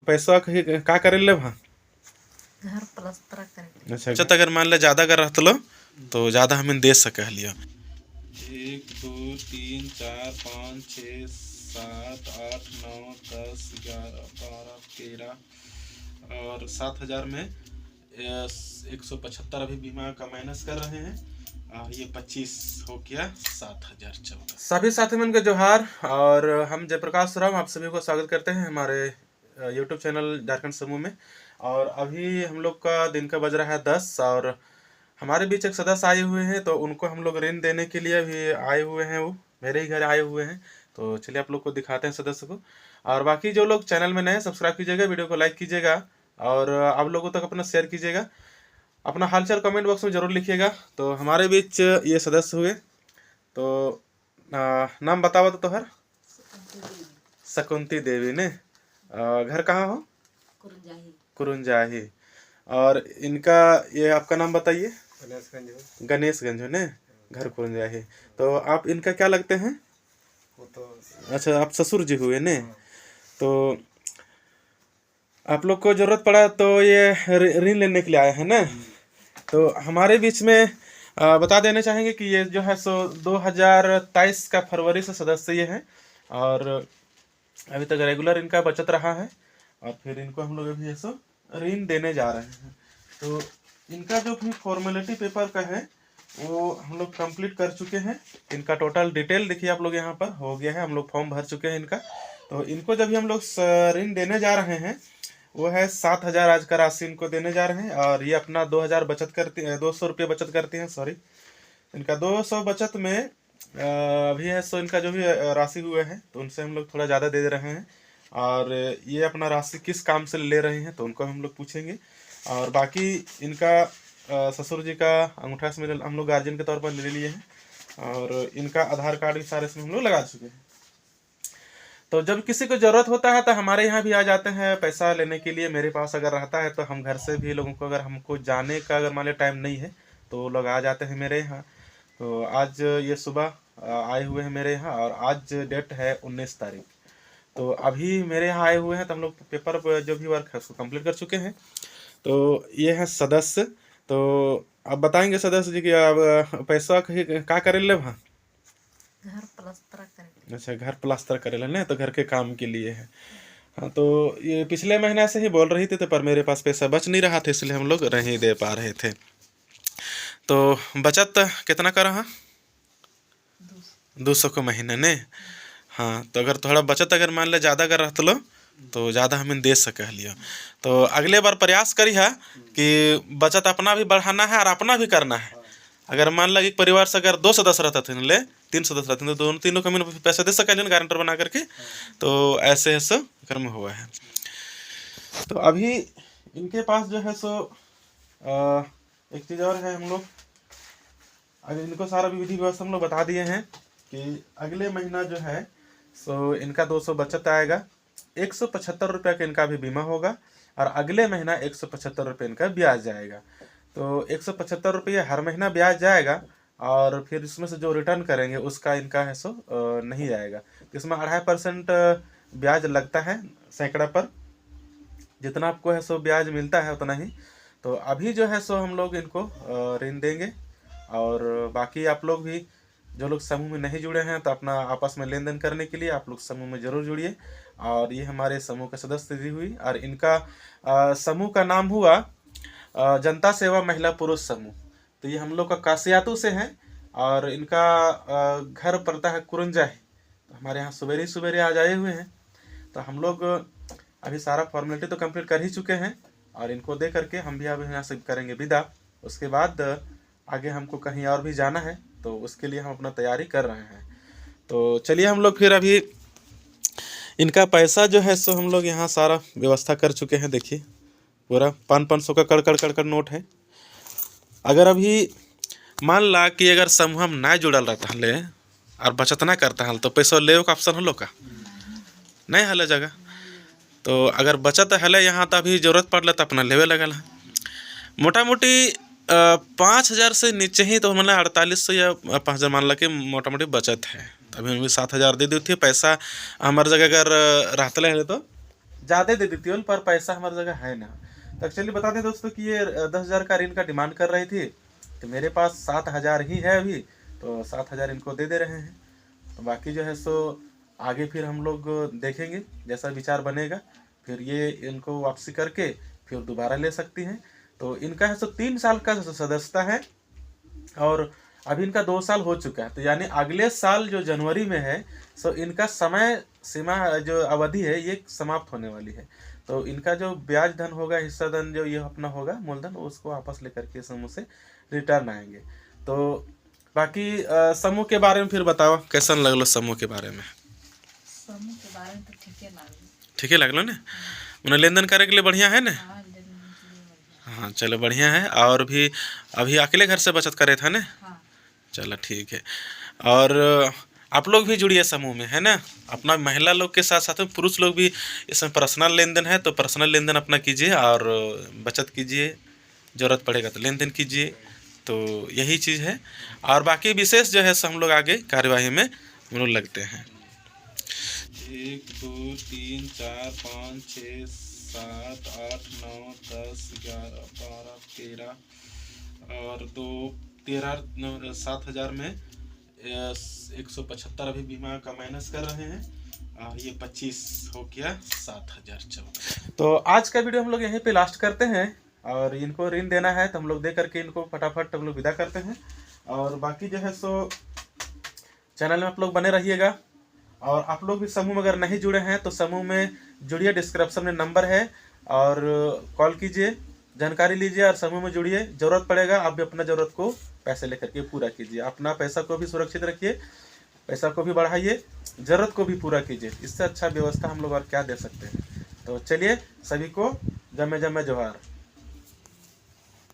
पैसा का करे ले वहाँ घर प्लस्तर करे। अच्छा तो अगर मान ले ज्यादा कर रहत लो तो ज्यादा हमें दे सके लियो 1 2 3 4 5 6 7 8 9 10 11 12 13 और 7,000 में 175 अभी बीमा का माइनस कर रहे हैं और ये 25 हो गया 7,014। सभी साथी मन के जोहार और हम जयप्रकाश राम आप सभी को स्वागत करते हैं हमारे यूट्यूब चैनल झारखंड समूह में। और अभी हम लोग का दिन का बज रहा है 10 और हमारे बीच एक सदस्य आए हुए हैं तो उनको हम लोग ऋण देने के लिए भी आए हुए हैं। वो मेरे ही घर आए हुए हैं तो चलिए आप लोग को दिखाते हैं सदस्य को। और बाकी जो लोग चैनल में नए सब्सक्राइब कीजिएगा, वीडियो को लाइक कीजिएगा और आप लोगों तक अपना शेयर कीजिएगा। अपना हालचाल कमेंट बॉक्स में ज़रूर लिखिएगा। तो हमारे बीच ये सदस्य हुए तो नाम बताओ तो हर शकुंती देवी ने घर कहाँ हो? कुरुंजाही। और इनका ये आपका नाम बताइए? गणेशगंज ने घर कुरुंजाही। तो आप इनका क्या लगते हैं? वो तो अच्छा आप ससुर जी हुए ने। तो आप लोग को जरूरत पड़ा तो ये ऋण लेने के लिए आए हैं ना। तो हमारे बीच में बता देना चाहेंगे कि ये जो है सो 2023 का फरवरी से सदस्य ये हैं और अभी तक रेगुलर इनका बचत रहा है और फिर इनको हम लोग अभी ऐसा ऋण देने जा रहे हैं। तो इनका जो भी फॉर्मेलिटी पेपर का है वो हम लोग कंप्लीट कर चुके हैं। इनका टोटल डिटेल देखिए आप लोग यहाँ पर हो गया है, हम लोग फॉर्म भर चुके हैं इनका। तो इनको जब भी हम लोग ऋण देने जा रहे हैं वो है 7,000 आज का राशि इनको देने जा रहे हैं और ये अपना 2,000 बचत करती है, 200 रुपये बचत करती हैं। सॉरी, इनका 200 बचत में अभी है सो इनका जो भी राशि हुए हैं तो उनसे हम लोग थोड़ा ज़्यादा दे रहे हैं। और ये अपना राशि किस काम से ले रहे हैं तो उनको हम लोग पूछेंगे। और बाकी इनका ससुर जी का अंगूठा इसमें हम लोग गार्जियन के तौर पर ले लिए हैं और इनका आधार कार्ड भी सारे इसमें हम लोग लगा चुके हैं। तो जब किसी को ज़रूरत होता है तो हमारे यहाँ भी आ जाते हैं पैसा लेने के लिए। मेरे पास अगर रहता है तो हम घर से भी लोगों को अगर हमको जाने का अगर मान लो टाइम नहीं है तो लोग आ जाते हैं मेरे यहाँ। तो आज ये सुबह आए हुए हैं मेरे यहाँ और आज डेट है 19 तारीख। तो अभी मेरे यहाँ आए हुए हैं तो हम लोग पेपर जो भी वर्क है उसको कंप्लीट कर चुके हैं। तो ये है सदस्य। तो आप बताएंगे सदस्य जी कि आप पैसा का करे ले वहाँ घर प्लस्तर करे। अच्छा घर प्लास्टर करे लेने तो घर के काम के लिए है। हाँ तो ये पिछले महीने से ही बोल रही थी तो पर मेरे पास पैसा बच नहीं रहा था इसलिए हम लोग नहीं दे पा रहे थे। तो बचत कितना कर रहा? 200 को महीने ने। हाँ तो अगर थोड़ा बचत अगर मान ले ज़्यादा कर रहा लो तो ज़्यादा हमें दे सके लियो। तो अगले बार प्रयास करी है कि बचत अपना भी बढ़ाना है और अपना भी करना है। अगर मान ला कि परिवार से अगर 2 सदस्य रहते थे ले 3 सदस्य रहते तो दोनों तीनों को पैसा दे सके गारंटर बना करके। तो ऐसे ऐसा कर्म हुआ है। तो अभी इनके पास जो है सो एक चीज़ और है, हम लोग अगर इनको सारा विधि व्यवस्था हम लोग बता दिए हैं कि अगले महीना जो है सो इनका 200 बचत आएगा, 175 रुपये का इनका भी बीमा होगा और अगले महीना 175 रुपये इनका ब्याज जाएगा। तो 175 रुपये हर महीना ब्याज जाएगा और फिर इसमें से जो रिटर्न करेंगे उसका इनका है सो नहीं आएगा। तो इसमें 2.5% ब्याज लगता है सैकड़ा पर, जितना आपको है सो ब्याज मिलता है उतना ही। तो अभी जो है सो हम लोग इनको ऋण देंगे और बाकी आप लोग भी जो लोग समूह में नहीं जुड़े हैं तो अपना आपस में लेन देन करने के लिए आप लोग समूह में ज़रूर जुड़िए। और ये हमारे समूह के सदस्य दी हुई और इनका समूह का नाम हुआ जनता सेवा महिला पुरुष समूह। तो ये हम लोग का कासियातू से हैं और इनका घर पड़ता है कुरुंजाही। तो हमारे यहाँ सवेरे सवेरे आ जाए हुए हैं। तो हम लोग अभी सारा फॉर्मेलिटी तो कंप्लीट कर ही चुके हैं और इनको दे करके हम भी अभी यहाँ से करेंगे विदा। उसके बाद आगे हमको कहीं और भी जाना है तो उसके लिए हम अपना तैयारी कर रहे हैं। तो चलिए हम लोग फिर अभी इनका पैसा जो है सो हम लोग यहाँ सारा व्यवस्था कर चुके हैं। देखिए पूरा 500 का कड़ नोट है। अगर अभी मान ला कि अगर समूह हम ना जुड़ल रहता ले और बचत ना करता हल तो पैसा ले का ऑप्शन हलो का नहीं हले जगह। तो अगर बचत हले यहाँ तो अभी जरूरत पड़ल तो अपना लेवे लगल है। मोटा मोटी 5,000 से नीचे ही तो मतलब 4800 या 5,000 मान ला कि मोटा मोटी बचत है। अभी 7,000 दे दी थी पैसा हमारे जगह अगर रहते रहे तो ज़्यादा दे देती हूँ, पर पैसा हमारी जगह है ना। तो एक्चुअली बता दें दोस्तों कि ये 10,000 का ऋण का डिमांड कर रही थी, तो मेरे पास 7,000 ही है अभी, तो 7,000 इनको दे रहे हैं। तो बाकी जो है सो आगे फिर हम लोग देखेंगे, जैसा विचार बनेगा फिर ये इनको वापसी करके फिर दोबारा ले सकती हैं। तो इनका है सो 3 साल का सदस्यता है, और अभी इनका 2 साल हो चुका है, तो यानी अगले साल जो जनवरी में है सो इनका समय सीमा जो अवधि है ये समाप्त होने वाली है। तो इनका जो ब्याज धन होगा, हिस्सा धन जो ये अपना होगा मूलधन, उसको वापस लेकर के समूह से रिटर्न आएंगे। तो बाकी समूह के बारे में फिर बताओ, कैसा लगलो समूह के बारे में? समूह के बारे में तो ठीक है लागल। ठीक है लगलो ना, मैंने लेन देन करे के लिए बढ़िया है ना? हाँ, लेन देन के लिए बढ़िया। हाँ चलो बढ़िया है। और भी अभी अकेले घर से बचत करे था ना? हाँ, चलो ठीक है। और आप लोग भी जुड़िए समूह में, है ना? अपना महिला लोग के साथ साथ में पुरुष लोग भी, इसमें पर्सनल लेन देन है तो पर्सनल लेन देन अपना कीजिए, और बचत कीजिए, ज़रूरत पड़ेगा तो लेन देन कीजिए। तो यही चीज़ है, और बाकी विशेष जो है सो हम लोग आगे कार्यवाही में हम लोग लगते हैं। 1 2 3 4 5 6 7 8 9 10 11 12 13 और 2 13 7,000 में 175 अभी बीमा का माइनस कर रहे हैं, और ये 25 हो गया 7,014। तो आज का वीडियो हम लोग यहीं पे लास्ट करते हैं, और इनको ऋण देना है तो हम लोग दे करके इनको फटाफट हम लोग विदा करते हैं। और बाकी जो है सो चैनल में आप लोग बने रहिएगा, और आप लोग भी समूह में अगर नहीं जुड़े हैं तो समूह में जुड़िए, डिस्क्रिप्शन में नंबर है, और कॉल कीजिए, जानकारी लीजिए और समूह में जुड़िए। ज़रूरत पड़ेगा आप भी अपना ज़रूरत को पैसे लेकर के पूरा कीजिए, अपना पैसा को भी सुरक्षित रखिए, पैसा को भी बढ़ाइए, ज़रूरत को भी पूरा कीजिए। इससे अच्छा व्यवस्था हम लोग और क्या दे सकते हैं। तो चलिए सभी को जमे जमे जोहार।